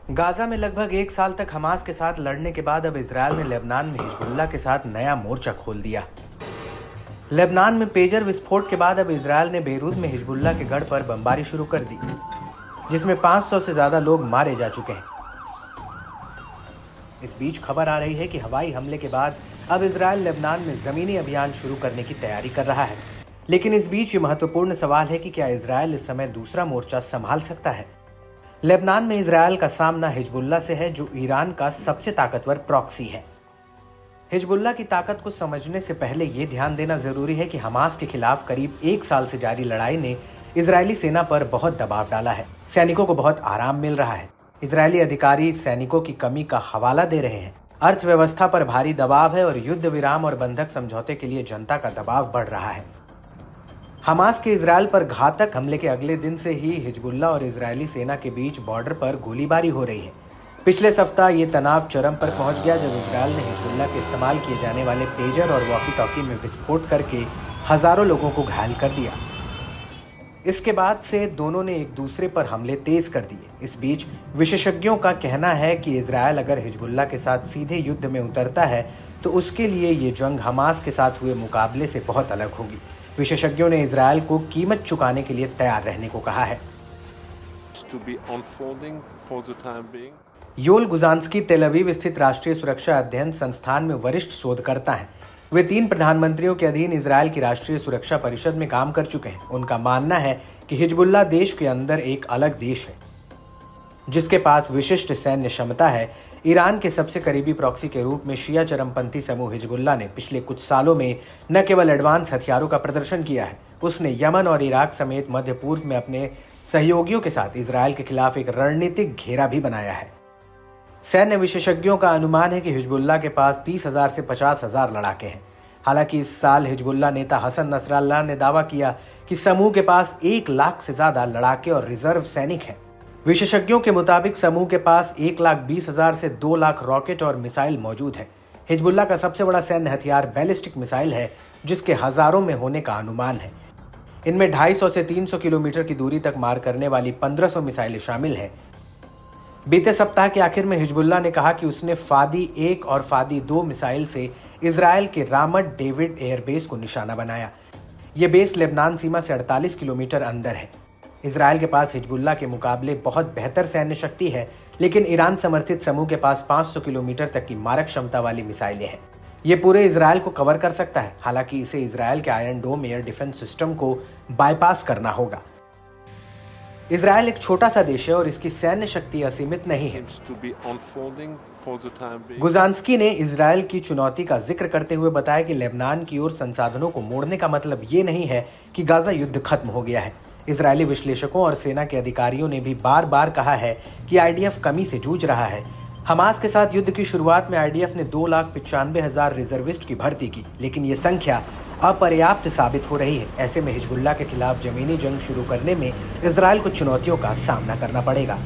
Gaza में लगभग एक साल तक हमास के साथ लड़ने के बाद अब इजरायल ने लेबनान में हिजबुल्लाह के साथ नया मोर्चा खोल दिया। लेबनान में पेजर विस्फोट के बाद अब इजरायल ने बेरूत में हिजबुल्लाह के गढ़ पर बमबारी शुरू कर दी, जिसमें 500 से ज्यादा लोग मारे जा चुके हैं। इस बीच खबर आ रही है कि हवाई हमले के बाद अब इजरायल लेबनान में जमीनी अभियान शुरू करने की तैयारी कर रहा है। लेकिन इस बीच ये महत्वपूर्ण सवाल है कि क्या इजरायल इस समय दूसरा मोर्चा संभाल सकता है। लेबनान में इजरायल का सामना हिजबुल्लाह से है, जो ईरान का सबसे ताकतवर प्रॉक्सी है। हिजबुल्लाह की ताकत को समझने से पहले ये ध्यान देना जरूरी है कि हमास के खिलाफ करीब एक साल से जारी लड़ाई ने इजरायली सेना पर बहुत दबाव डाला है। सैनिकों को बहुत आराम मिल रहा है। इजरायली अधिकारी सैनिकों की कमी का हवाला दे रहे हैं। अर्थव्यवस्था पर भारी दबाव है और युद्ध विराम और बंधक समझौते के लिए जनता का दबाव बढ़ रहा है। हमास के इजरायल पर घातक हमले के अगले दिन से ही हिजबुल्लाह और इजरायली सेना के बीच बॉर्डर पर गोलीबारी हो रही है। पिछले सप्ताह ये तनाव चरम पर पहुंच गया जब इजरायल ने हिजबुल्लाह के इस्तेमाल किए जाने वाले पेजर और वॉकी टॉकी में विस्फोट करके हजारों लोगों को घायल कर दिया। इसके बाद से दोनों ने एक दूसरे पर हमले तेज कर दिए। इस बीच विशेषज्ञों का कहना है कि इजरायल अगर हिजबुल्लाह के साथ सीधे युद्ध में उतरता है तो उसके लिए ये जंग हमास के साथ हुए मुकाबले से बहुत अलग होगी। विशेषज्ञों ने इजरायल को कीमत चुकाने के लिए तैयार रहने को कहा है। योल गुजांस्की तेल अवीव स्थित राष्ट्रीय सुरक्षा अध्ययन संस्थान में वरिष्ठ शोधकर्ता हैं। वे 3 प्रधानमंत्रियों के अधीन इजरायल की राष्ट्रीय सुरक्षा परिषद में काम कर चुके हैं। उनका मानना है कि हिजबुल्लाह देश के अंदर एक अलग देश है, जिसके पास विशिष्ट सैन्य क्षमता है। ईरान के सबसे करीबी प्रॉक्सी के रूप में शिया चरमपंथी समूह हिजबुल्लाह ने पिछले कुछ सालों में न केवल एडवांस हथियारों का प्रदर्शन किया है, उसने यमन और इराक समेत मध्य पूर्व में अपने सहयोगियों के साथ इजरायल के खिलाफ एक रणनीतिक घेरा भी बनाया है। सैन्य विशेषज्ञों का अनुमान है कि हिजबुल्लाह के पास 30,000 से 50,000 लड़ाके हैं। हालांकि इस साल हिजबुल्लाह नेता हसन नसरल्लाह ने दावा किया कि समूह के पास 1 लाख से ज्यादा लड़ाके और रिजर्व सैनिक हैं। विशेषज्ञों के मुताबिक समूह के पास 1,20,000 से 2 लाख रॉकेट और मिसाइल मौजूद है। हिजबुल्लाह का सबसे बड़ा सैन्य हथियार बैलिस्टिक मिसाइल है, जिसके हजारों में होने का अनुमान है। इनमें 250 से 300 किलोमीटर की दूरी तक मार करने वाली 1500 मिसाइलें शामिल हैं। बीते सप्ताह के आखिर में हिजबुल्लाह ने कहा कि उसने फादी 1 और फादी 2 मिसाइल से इजरायल के रामट डेविड एयरबेस को निशाना बनाया। यह बेस लेबनान सीमा से 48 किलोमीटर अंदर है। इजरायल के पास हिजबुल्लाह के मुकाबले बहुत बेहतर सैन्य शक्ति है, लेकिन ईरान समर्थित समूह के पास 500 किलोमीटर तक की मारक क्षमता वाली मिसाइलें हैं। ये पूरे इजरायल को कवर कर सकता है। हालांकि इसे इजरायल के आयरन डोम एयर डिफेंस सिस्टम को बाईपास करना होगा। इजरायल एक छोटा सा देश है और इसकी सैन्य शक्ति असीमित नहीं है। गुजांस्की ने इजरायल की चुनौती का जिक्र करते हुए बताया कि लेबनान की ओर संसाधनों को मोड़ने का मतलब ये नहीं है कि गाजा युद्ध खत्म हो गया है। इजरायली विश्लेषकों और सेना के अधिकारियों ने भी बार बार कहा है कि आईडीएफ कमी से जूझ रहा है। हमास के साथ युद्ध की शुरुआत में आईडीएफ ने 2,95,000 रिजर्विस्ट की भर्ती की, लेकिन ये संख्या अपर्याप्त साबित हो रही है। ऐसे में हिजबुल्लाह के खिलाफ जमीनी जंग शुरू करने में इजरायल को चुनौतियों का सामना करना पड़ेगा।